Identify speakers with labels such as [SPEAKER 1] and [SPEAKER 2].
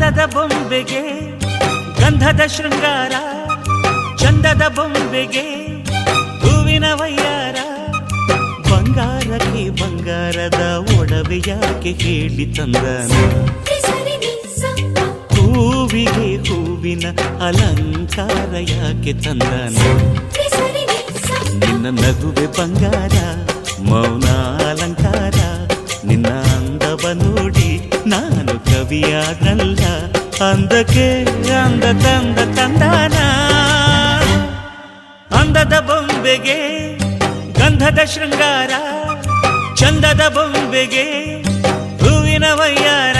[SPEAKER 1] ಅಂದದ ಬೊಂಬೆಗೆ ಗಂಧದ ಶೃಂಗಾರ, ಚಂದದ ಬೊಂಬೆಗೆ ಹೂವಿನ ವಯ್ಯಾರ. ಬಂಗಾರಕ್ಕೆ ಬಂಗಾರದ ಒಡವೆ ಯಾಕೆ ಹೇಳಿ ತಂದನ, ಹೂವಿಗೆ ಹೂವಿನ ಅಲಂಕಾರ ಯಾಕೆ ತಂದನ. ನಿನ್ನ ನಗುವೆ ಬಂಗಾರ, ಮೌನ ಅಲಂಕಾರ, ನಿನ್ನ ಅಂದವ ನೋಡಿ ನಾನು ಕವಿಯಾದಲ್ಲ. ಅಂದಕ್ಕೆ ಅಂದ ತಂದ ತಂದಾನ. ಅಂದದ ಬೊಂಬೆಗೆ ಗಂಧದ ಶೃಂಗಾರ, ಚಂದದ ಬೊಂಬೆಗೆ ಹೂವಿನ ವಯ್ಯಾರ.